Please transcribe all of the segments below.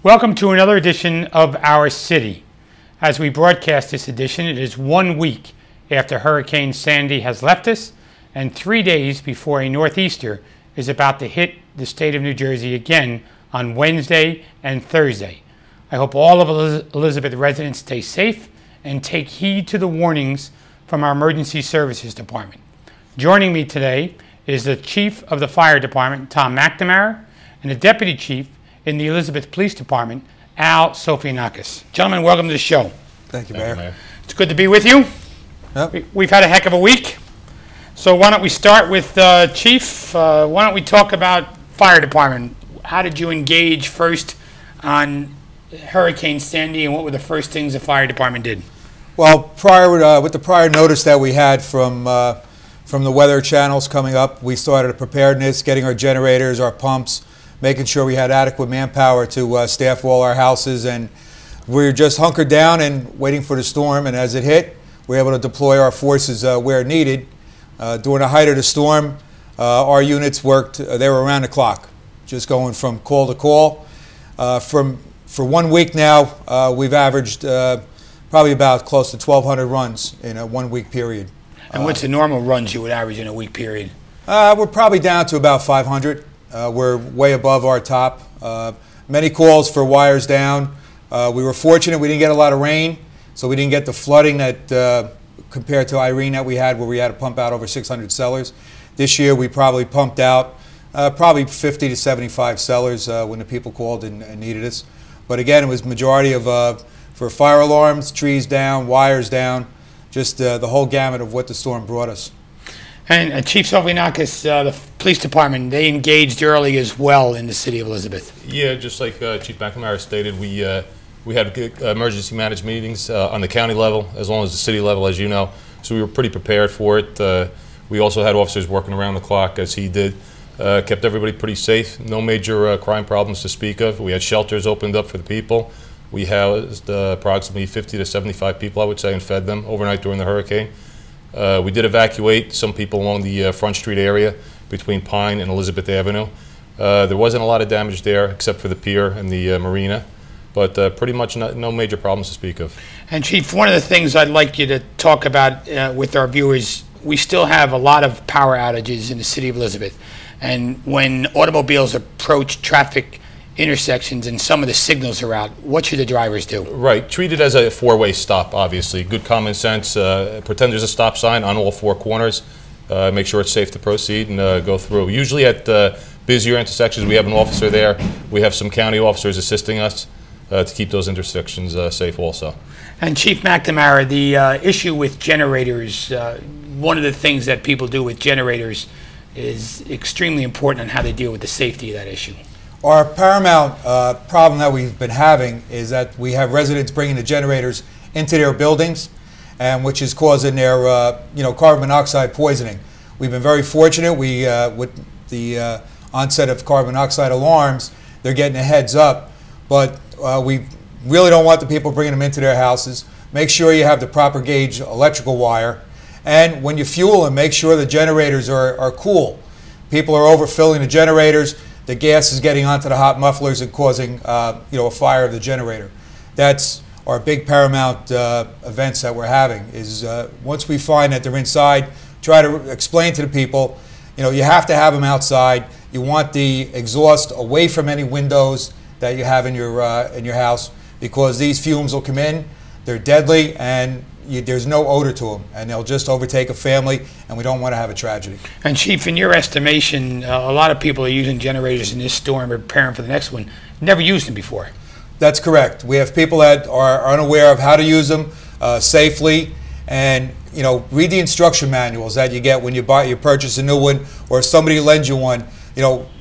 Welcome to another edition of Our City. As we broadcast this edition, it is 1 week after Hurricane Sandy has left us and 3 days before a northeaster is about to hit the state of New Jersey again on Wednesday and Thursday. I hope all of Elizabeth residents stay safe and take heed to the warnings from our Emergency Services Department. Joining me today is the Chief of the Fire Department, Tom McNamara, and the Deputy Chief in the Elizabeth Police Department, Al Sofianakis. Gentlemen, welcome to the show. Thank you, Mayor. It's good to be with you. Yep. We've had a heck of a week. So why don't we start with Chief? Why don't we talk about Fire Department? How did you engage first on Hurricane Sandy, and what were the first things the Fire Department did? Well, with the prior notice that we had from the weather channels coming up, we started a preparedness, getting our generators, our pumps, making sure we had adequate manpower to staff all our houses, and we were just hunkered down and waiting for the storm. And as it hit, we were able to deploy our forces where needed. During the height of the storm, our units worked; they were around the clock, just going from call to call. For 1 week now, we've averaged probably about close to 1,200 runs in a 1 week period. And what's the normal runs you would average in a week period? We're probably down to about 500. We're way above our top. Many calls for wires down. We were fortunate we didn't get a lot of rain, so we didn't get the flooding that compared to Irene that we had, where we had to pump out over 600 cellars. This year we probably pumped out probably 50 to 75 cellars when the people called and needed us. But again, it was majority of for fire alarms, trees down, wires down, just the whole gamut of what the storm brought us. And Chief Sofianakis, the police department, they engaged early as well in the city of Elizabeth. Yeah, just like Chief McNamara stated, we had emergency managed meetings on the county level as well as the city level, as you know. So we were pretty prepared for it. We also had officers working around the clock, as he did. Kept everybody pretty safe. No major crime problems to speak of. We had shelters opened up for the people. We housed approximately 50 to 75 people, I would say, and fed them overnight during the hurricane. We did evacuate some people along the Front Street area between Pine and Elizabeth Avenue. There wasn't a lot of damage there except for the pier and the marina, but pretty much no major problems to speak of. And Chief, one of the things I'd like you to talk about with our viewers, we still have a lot of power outages in the city of Elizabeth. And when automobiles approach traffic intersections and some of the signals are out, what should the drivers do? Right, treat it as a four-way stop, obviously. Good common sense. Pretend there's a stop sign on all four corners. Make sure it's safe to proceed and go through. Usually at busier intersections, we have an officer there. We have some county officers assisting us to keep those intersections safe also. And Chief McNamara, the issue with generators, one of the things that people do with generators is extremely important on how they deal with the safety of that issue. Our paramount problem that we've been having is that we have residents bringing the generators into their buildings, and which is causing their carbon monoxide poisoning. We've been very fortunate. With the onset of carbon monoxide alarms, they're getting a heads up, but we really don't want the people bringing them into their houses. Make sure you have the proper gauge electrical wire, and when you fuel them, make sure the generators are cool. People are overfilling the generators. The gas is getting onto the hot mufflers and causing a fire of the generator. That's our big paramount events that we're having. Is once we find that they're inside, try to explain to the people, you have to have them outside. You want the exhaust away from any windows that you have in your house, because these fumes will come in. They're deadly, and there's no odor to them, and they'll just overtake a family, and we don't want to have a tragedy. And Chief, in your estimation, a lot of people are using generators in this storm or preparing for the next one. Never used them before. That's correct. We have people that are unaware of how to use them safely, and read the instruction manuals that you get when you purchase a new one, or if somebody lends you one.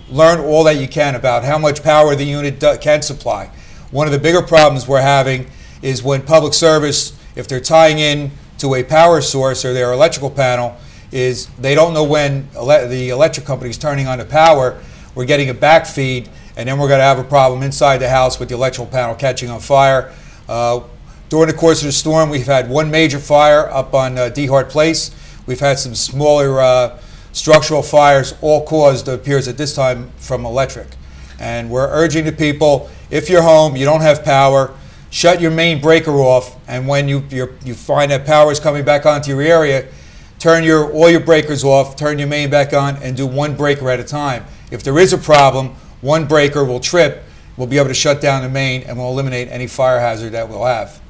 Learn all that you can about how much power the unit can supply. One of the bigger problems we're having is when public service, if they're tying in to a power source or their electrical panel, is they don't know when the electric company is turning on the power. We're getting a back feed, and then we're going to have a problem inside the house with the electrical panel catching on fire. During the course of the storm, we've had one major fire up on Dehart Place. We've had some smaller structural fires, all caused, it appears at this time, from electric. And we're urging the people, if you're home, you don't have power, shut your main breaker off, and when you find that power is coming back onto your area, turn all your breakers off, turn your main back on, and do one breaker at a time. If there is a problem, one breaker will trip, we'll be able to shut down the main, and we'll eliminate any fire hazard that we'll have.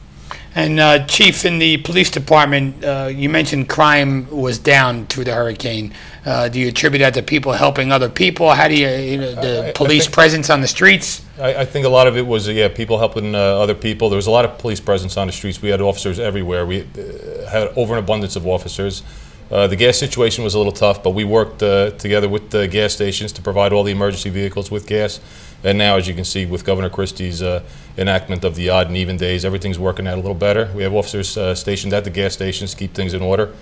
And Chief, in the police department, you mentioned crime was down through the hurricane. Do you attribute that to people helping other people? How do the police presence on the streets? I think a lot of it was, people helping other people. There was a lot of police presence on the streets. We had officers everywhere. We had over an abundance of officers. The gas situation was a little tough, but we worked together with the gas stations to provide all the emergency vehicles with gas. And now, as you can see, with Governor Christie's enactment of the odd and even days, everything's working out a little better. We have officers stationed at the gas stations to keep things in order.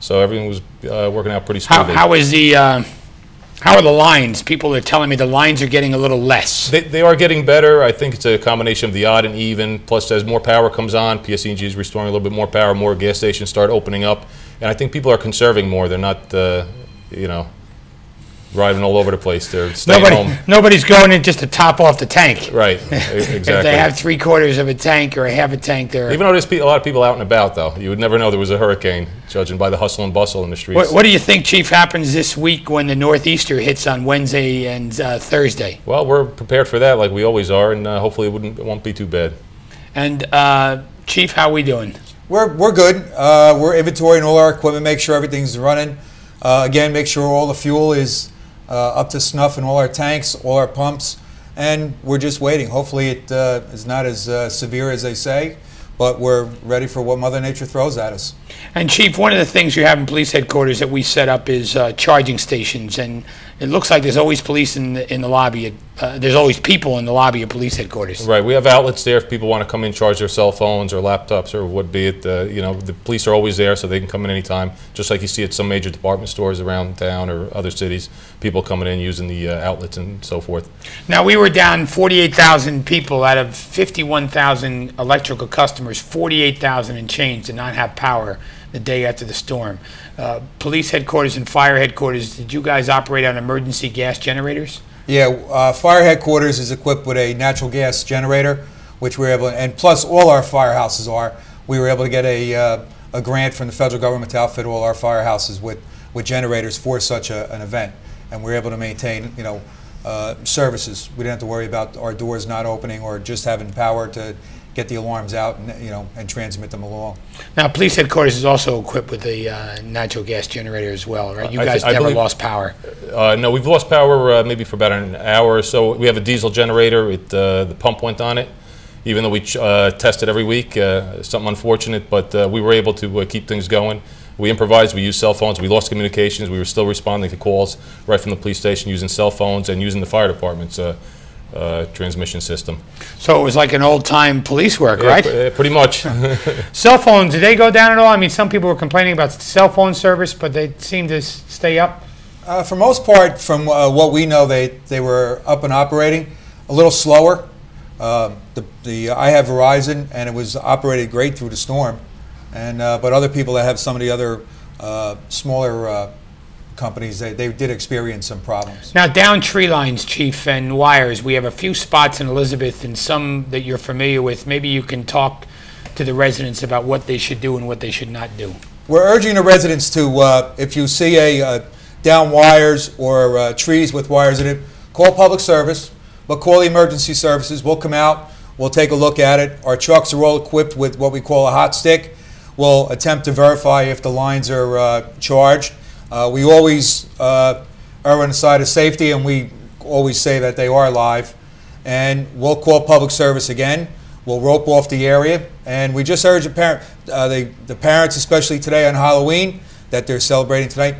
So everything was working out pretty smoothly. How are the lines? People are telling me the lines are getting a little less. They are getting better. I think it's a combination of the odd and even. Plus, as more power comes on, PSE&G is restoring a little bit more power. More gas stations start opening up, and I think people are conserving more. They're not, driving all over the place. They're staying home. Nobody's going in just to top off the tank. Right, exactly. If they have 3/4 of a tank or a half a tank, they're... Even though there's a lot of people out and about, though, you would never know there was a hurricane, judging by the hustle and bustle in the streets. What do you think, Chief, happens this week when the Northeaster hits on Wednesday and Thursday? Well, we're prepared for that, like we always are, and hopefully it won't be too bad. And Chief, how are we doing? We're good. We're inventorying all our equipment, make sure everything's running. Again, make sure all the fuel is up to snuff in all our tanks, all our pumps, and we're just waiting. Hopefully it is not as severe as they say, but we're ready for what Mother Nature throws at us. And Chief, one of the things you have in police headquarters that we set up is charging stations, and it looks like there's always police in the lobby. There's always people in the lobby of police headquarters. Right. We have outlets there if people want to come in, charge their cell phones or laptops or what be it. The police are always there, so they can come in anytime. Just like you see at some major department stores around town or other cities, people coming in using the outlets and so forth. Now, we were down 48,000 people out of 51,000 electrical customers. 48,000 and change did not have power the day after the storm. Police headquarters and fire headquarters, did you guys operate on emergency gas generators? Yeah, fire headquarters is equipped with a natural gas generator, which we're able, and plus all our firehouses are. We were able to get a grant from the federal government to outfit all our firehouses with generators for such an event, and we're able to maintain, services. We didn't have to worry about our doors not opening or just having power to get the alarms out and and transmit them along. Now, police headquarters is also equipped with a natural gas generator as well, right? You guys never lost power. No, we've lost power maybe for about an hour or so. We have a diesel generator. The pump went on it, even though we test it every week. Something unfortunate, but we were able to keep things going. We improvised. We used cell phones. We lost communications. We were still responding to calls right from the police station using cell phones and using the fire department's transmission system. So it was like an old-time police work, right? Pretty much. Cell phones, did they go down at all? I mean, some people were complaining about cell phone service, but they seem to stay up. For most part, from what we know, they were up and operating. A little slower. I have Verizon, and it was operated great through the storm. And but other people that have some of the other smaller companies, they did experience some problems. Now, down tree lines, Chief, and wires, we have a few spots in Elizabeth and some that you're familiar with. Maybe you can talk to the residents about what they should do and what they should not do. We're urging the residents to, if you see down wires or trees with wires in it, call public service, but call the emergency services. We'll come out, we'll take a look at it. Our trucks are all equipped with what we call a hot stick. We'll attempt to verify if the lines are charged. We always err on the side of safety, and we always say that they are live. And we'll call public service again. We'll rope off the area, and we just urge the parents, especially today on Halloween, that they're celebrating tonight,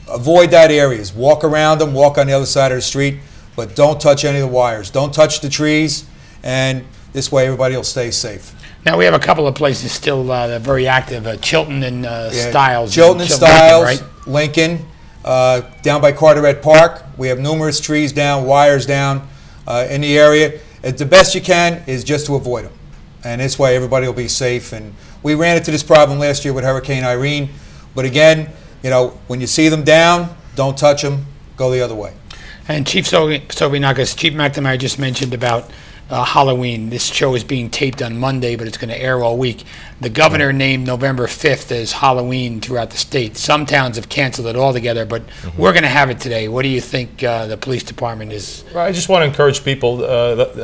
avoid that areas. Walk around them, walk on the other side of the street, but don't touch any of the wires. Don't touch the trees, and this way everybody will stay safe. Now, we have a couple of places still very active, Chilton and Stiles. Chilton and Stiles, Lincoln, down by Carteret Park. We have numerous trees down, wires down in the area. The best you can is just to avoid them. And this way everybody will be safe. And we ran into this problem last year with Hurricane Irene. But again, when you see them down, don't touch them. Go the other way. And Chief Sobinakis, Chief McNamara just mentioned about Halloween. This show is being taped on Monday, but it's going to air all week. The governor named November 5th as Halloween throughout the state. Some towns have canceled it altogether, but we're going to have it today. What do you think the police department is? I just want to encourage people.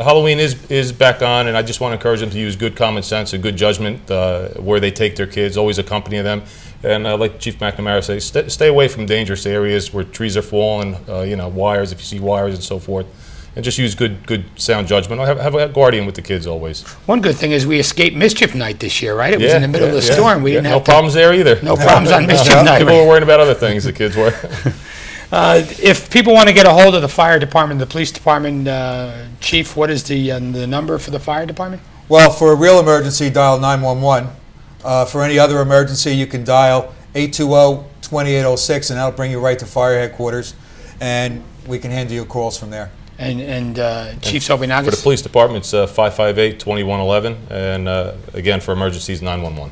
Halloween is back on, and I just want to encourage them to use good common sense and good judgment where they take their kids. Always accompany them. And like Chief McNamara says, stay away from dangerous areas where trees are falling, wires, if you see wires and so forth. And just use good sound judgment. Have a guardian with the kids always. One good thing is we escaped Mischief Night this year, right? It was in the middle of the storm. We didn't have no problems there either. No problems on Mischief Night. People were worrying about other things, the kids were. If people want to get a hold of the fire department, the police department, Chief, what is the number for the fire department? Well, for a real emergency, dial 911. For any other emergency, you can dial 820-2806, and that'll bring you right to fire headquarters, and we can handle your calls from there. And Chief Sobianakis? For the police department, it's 558-2111, and again, for emergencies, 911.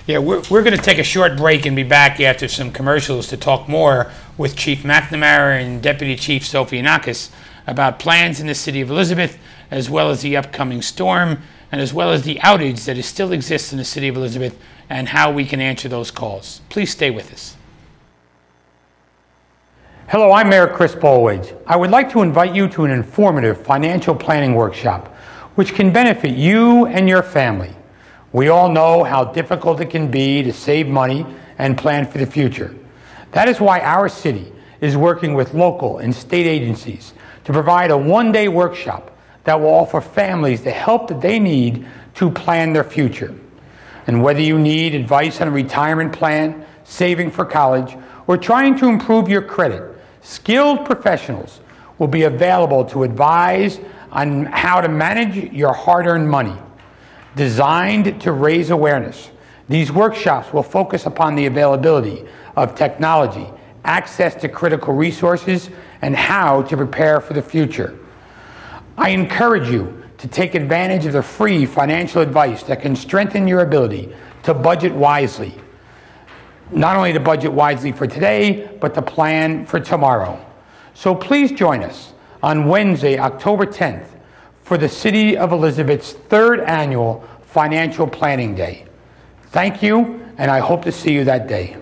Yeah, we're going to take a short break and be back after some commercials to talk more with Chief McNamara and Deputy Chief Sobianakis about plans in the city of Elizabeth, as well as the upcoming storm, and as well as the outage that still exists in the city of Elizabeth, and how we can answer those calls. Please stay with us. Hello, I'm Mayor Chris Bolwage. I would like to invite you to an informative financial planning workshop, which can benefit you and your family. We all know how difficult it can be to save money and plan for the future. That is why our city is working with local and state agencies to provide a one-day workshop that will offer families the help that they need to plan their future. And whether you need advice on a retirement plan, saving for college, or trying to improve your credit, skilled professionals will be available to advise on how to manage your hard-earned money. Designed to raise awareness, these workshops will focus upon the availability of technology, access to critical resources, and how to prepare for the future. I encourage you to take advantage of the free financial advice that can strengthen your ability to budget wisely. Not only to budget wisely for today, but to plan for tomorrow. So please join us on Wednesday, October 10th, for the City of Elizabeth's 3rd annual Financial Planning Day. Thank you, and I hope to see you that day.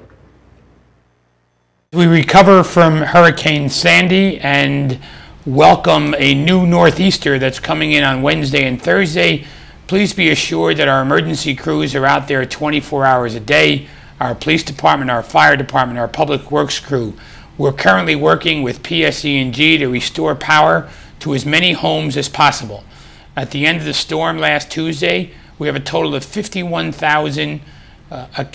We recover from Hurricane Sandy and welcome a new northeaster that's coming in on Wednesday and Thursday. Please be assured that our emergency crews are out there 24 hours a day. Our police department, our fire department, our public works crew. We're currently working with PSE&G to restore power to as many homes as possible. At the end of the storm last Tuesday, we have a total of 51,000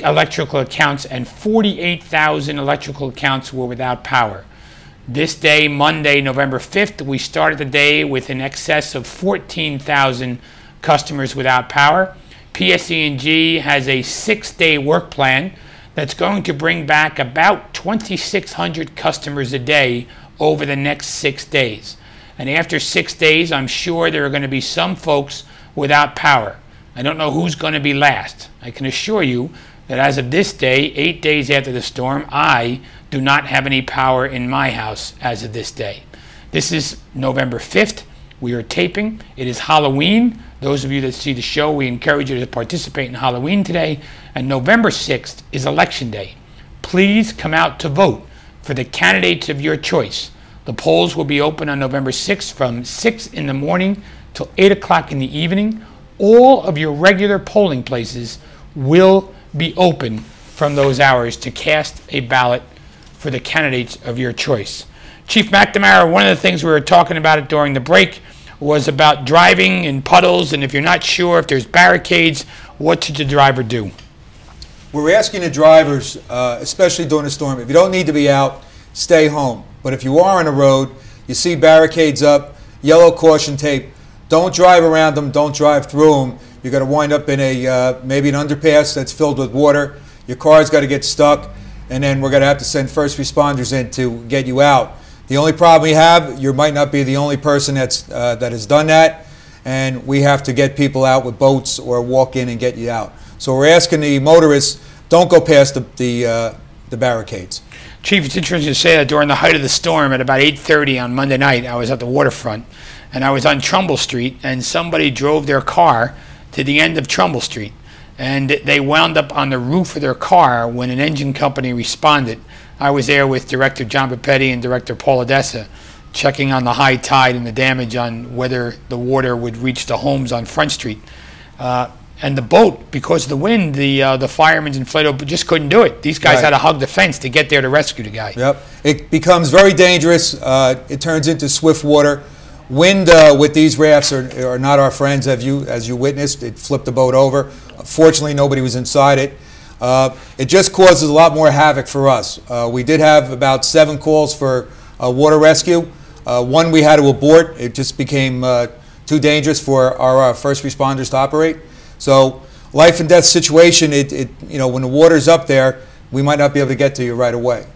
electrical accounts, and 48,000 electrical accounts were without power. This day, Monday, November 5th, we started the day with in excess of 14,000 customers without power. PSE&G has a 6-day work plan that's going to bring back about 2,600 customers a day over the next 6 days. And after 6 days, I'm sure there are going to be some folks without power. I don't know who's going to be last. I can assure you that as of this day, 8 days after the storm, I do not have any power in my house as of this day. This is November 5th. We are taping. It is Halloween. Those of you that see the show, we encourage you to participate in Halloween today. And November 6th is Election Day. Please come out to vote for the candidates of your choice. The polls will be open on November 6th from 6 in the morning till 8 o'clock in the evening. All of your regular polling places will be open from those hours to cast a ballot for the candidates of your choice. Chief McNamara, one of the things we were talking about it during the break was about driving in puddles, and if you're not sure if there's barricades, what should the driver do? We're asking the drivers, especially during the storm, if you don't need to be out, stay home. But if you are on the road, you see barricades up, yellow caution tape, don't drive around them, don't drive through them. You're going to wind up in a maybe an underpass that's filled with water. Your car's got to get stuck, and then we're going to have to send first responders in to get you out. The only problem we have, you might not be the only person that has done that, and we have to get people out with boats or walk in and get you out. So we're asking the motorists, don't go past the barricades. Chief, it's interesting to say that during the height of the storm at about 8:30 on Monday night, I was at the waterfront, and I was on Trumbull Street, and somebody drove their car to the end of Trumbull Street, and they wound up on the roof of their car when an engine company responded. I was there with Director John Papetti and Director Paul Odessa, checking on the high tide and the damage on whether the water would reach the homes on Front Street. And the boat, because of the wind, the firemen in Inflato just couldn't do it. These guys had to hug the fence to get there to rescue the guy. Yep. It becomes very dangerous. It turns into swift water. Wind with these rafts are not our friends, as you witnessed. It flipped the boat over. Fortunately, nobody was inside it. It just causes a lot more havoc for us. We did have about 7 calls for water rescue. One we had to abort. It just became too dangerous for our first responders to operate. So, life and death situation, when the water's up there, we might not be able to get to you right away.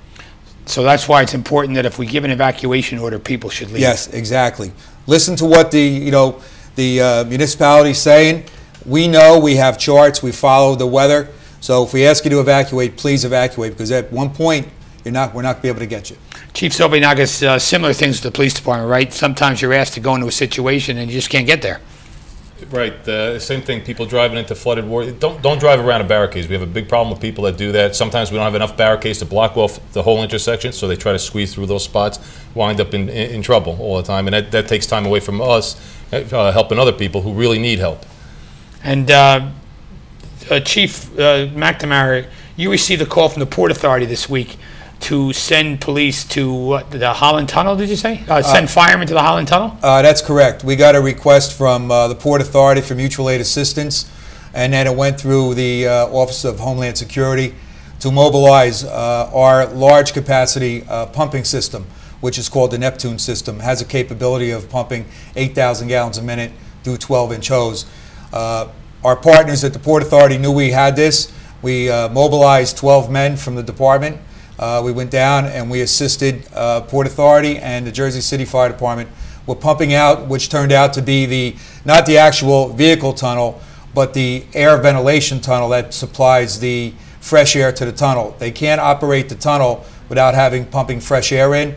So that's why it's important that if we give an evacuation order, people should leave. Yes, exactly. Listen to what the municipality's saying. We know, we have charts, we follow the weather. So if we ask you to evacuate, please evacuate, because at one point we're not going to be able to get you. Chief Silvinagas, similar things with the police department, right? Sometimes you're asked to go into a situation and you just can't get there. Right. Same thing. People driving into flooded water. Don't drive around a barricades. We have a big problem with people that do that. Sometimes we don't have enough barricades to block off the whole intersection, so they try to squeeze through those spots, wind up in trouble all the time, and that takes time away from us helping other people who really need help. And Chief McNamara, you received a call from the Port Authority this week to send police to the Holland Tunnel, did you say? Send firemen to the Holland Tunnel? That's correct. We got a request from the Port Authority for mutual aid assistance, and then it went through the Office of Homeland Security to mobilize our large capacity pumping system, which is called the Neptune system. It has a capability of pumping 8,000 gallons a minute through 12-inch hose. Our partners at the Port Authority knew we had this. We mobilized 12 men from the department. We went down and we assisted Port Authority and the Jersey City Fire Department with pumping out, which turned out to be not the actual vehicle tunnel, but the air ventilation tunnel that supplies the fresh air to the tunnel. They can't operate the tunnel without pumping fresh air in,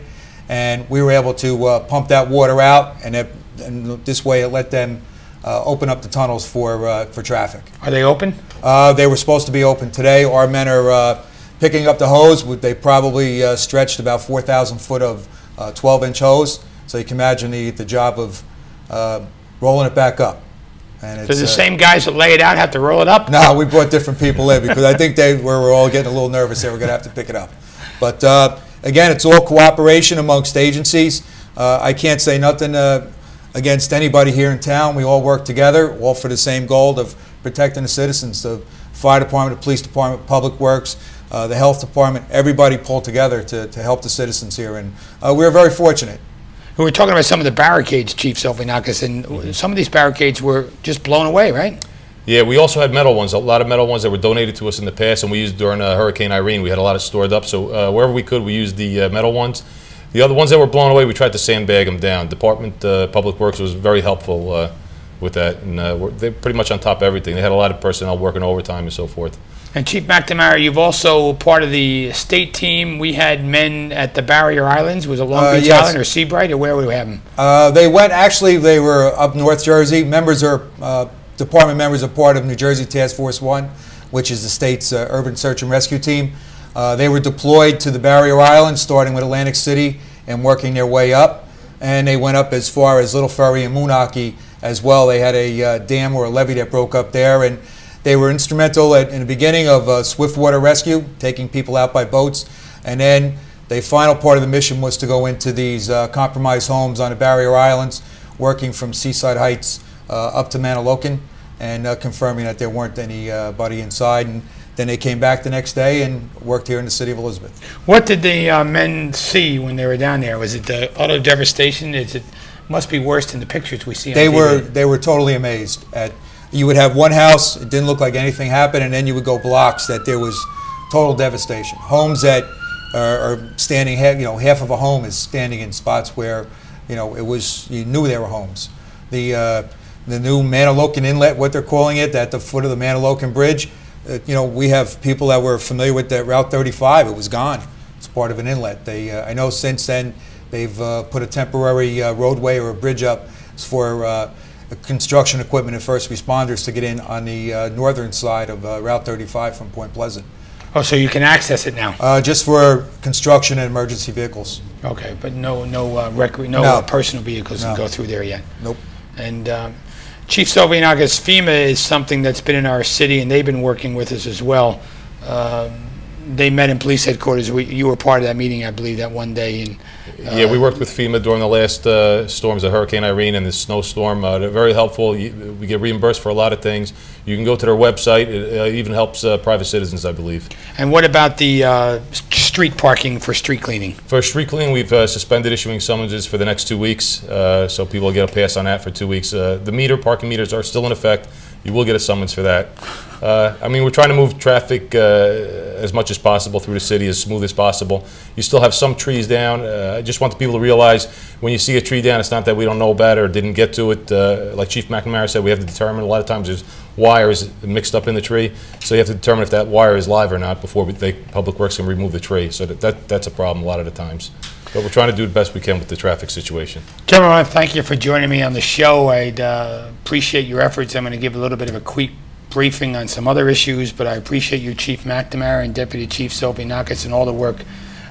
and we were able to pump that water out, and this way it let them open up the tunnels for traffic. Are they open? They were supposed to be open today. Our men are picking up the hose. They probably stretched about 4,000 foot of 12-inch hose. So you can imagine the job of rolling it back up. And Does the same guys that lay it out have to roll it up? No, we brought different people in because I think they were all getting a little nervous. They were going to have to pick it up. But again, it's all cooperation amongst agencies. I can't say nothing against anybody here in town. We all work together, all for the same goal of protecting the citizens. The fire department, the police department, public works, the health department, everybody pulled together to help the citizens here, and we're very fortunate. We were talking about some of the barricades, Chief Silvinagas, and some of these barricades were just blown away, right? Yeah, we also had metal ones, a lot of metal ones that were donated to us in the past, and we used during Hurricane Irene. We had a lot of stored up, so wherever we could, we used the metal ones. The other ones that were blown away, we tried to sandbag them down. Department Public Works was very helpful with that, and they're pretty much on top of everything. They had a lot of personnel working overtime and so forth. And Chief McNamara, you've also part of the state team. We had men at the Barrier Islands. Was it Long Beach yes. Island or Seabright, or where would we have them? They were up North Jersey. Department members are part of New Jersey Task Force 1, which is the state's urban search and rescue team. They were deployed to the Barrier Islands, starting with Atlantic City and working their way up. And they went up as far as Little Ferry and Moonachie as well. They had a dam or a levee that broke up there, and they were instrumental in the beginning of swift water rescue, taking people out by boats. And then the final part of the mission was to go into these compromised homes on the Barrier Islands, working from Seaside Heights up to Manahawkin, and confirming that there weren't anybody inside. And then they came back the next day and worked here in the city of Elizabeth. What did the men see when they were down there? Was it the utter devastation? Must be worse than the pictures we see on TV. They were totally amazed at. You would have one house, it didn't look like anything happened, and then you would go blocks that there was total devastation. Homes that are standing, half of a home is standing in spots where, you knew they were homes. The new Manahawkin Inlet, what they're calling it, at the foot of the Manahawkin Bridge, we have people that were familiar with that Route 35. It was gone. It's part of an inlet. I know since then they've put a temporary roadway or a bridge up for construction equipment and first responders to get in on the northern side of Route 35 from Point Pleasant. Oh, so you can access it now? Just for construction and emergency vehicles. Okay, but no personal vehicles can go through there yet? Nope. And Chief Silvianakis, FEMA is something that's been in our city, and they've been working with us as well. They met in police headquarters. You were part of that meeting, I believe, that one day. And, yeah, we worked with FEMA during the last storms of Hurricane Irene and the snowstorm. They're very helpful. We get reimbursed for a lot of things. You can go to their website. It even helps private citizens, I believe. And what about the street parking for street cleaning? For street cleaning, we've suspended issuing summonses for the next 2 weeks, so people will get a pass on that for 2 weeks. The parking meters are still in effect. You will get a summons for that. I mean, we're trying to move traffic as much as possible through the city, as smooth as possible. You still have some trees down. I just want the people to realize when you see a tree down, it's not that we don't know about it or didn't get to it. Like Chief McNamara said, we have to determine. A lot of times there's wires mixed up in the tree, so you have to determine if that wire is live or not before Public Works can remove the tree. So that's a problem a lot of the times. But we're trying to do the best we can with the traffic situation. Gentlemen, thank you for joining me on the show. I'd appreciate your efforts. I'm going to give a little bit of a quick briefing on some other issues, but I appreciate you, Chief McNamara and Deputy Chief Silvianakis, and all the work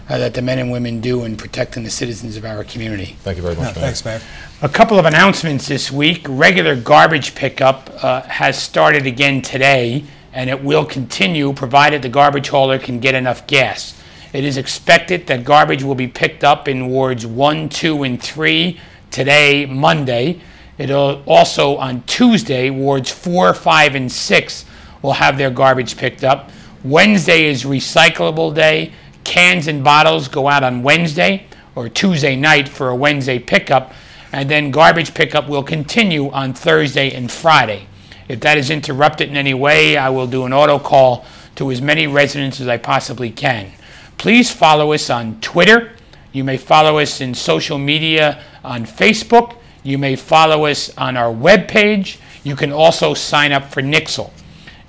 that the men and women do in protecting the citizens of our community. Thank you very much, Mayor. Thanks, Mayor. A couple of announcements this week. Regular garbage pickup has started again today, and it will continue provided the garbage hauler can get enough gas. It is expected that garbage will be picked up in wards 1, 2, and 3 today, Monday. It'll also on Tuesday, wards 4, 5, and 6 will have their garbage picked up. Wednesday is recyclable day. Cans and bottles go out on Wednesday or Tuesday night for a Wednesday pickup, and then garbage pickup will continue on Thursday and Friday. If that is interrupted in any way, I will do an auto call to as many residents as I possibly can. Please follow us on Twitter. You may follow us in social media on Facebook. You may follow us on our webpage. You can also sign up for Nixle.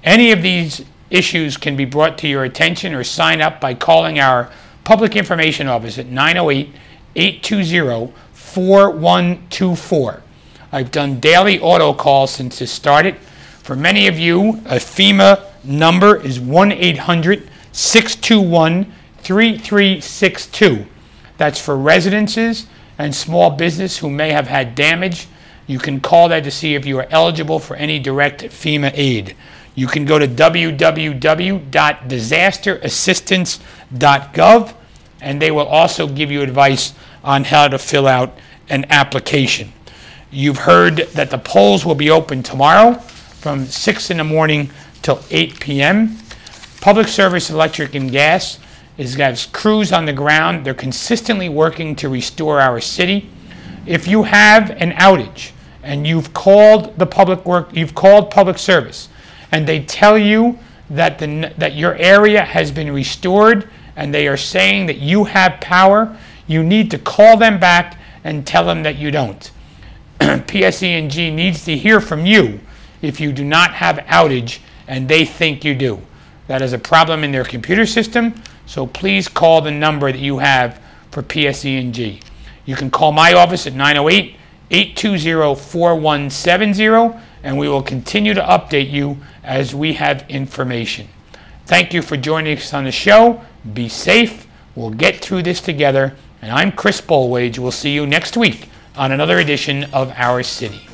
Any of these issues can be brought to your attention or sign up by calling our Public Information Office at 908-820-4124. I've done daily auto calls since this started. For many of you, a FEMA number is 1-800-621-3362. That's for residences and small business who may have had damage. You can call that to see if you are eligible for any direct FEMA aid. You can go to www.disasterassistance.gov, and they will also give you advice on how to fill out an application. You've heard that the polls will be open tomorrow from 6 in the morning till 8 p.m. Public Service Electric and Gas has crews on the ground. They're consistently working to restore our city. If you have an outage and you've called Public Service, and they tell you that that your area has been restored, and they are saying that you have power, you need to call them back and tell them that you don't. PSE&G needs to hear from you if you do not have outage and they think you do. That is a problem in their computer system, so please call the number that you have for PSE&G. You can call my office at 908-820-4170, and we will continue to update you as we have information. Thank you for joining us on the show. Be safe. We'll get through this together. And I'm Chris Bolwage. We'll see you next week on another edition of Our City.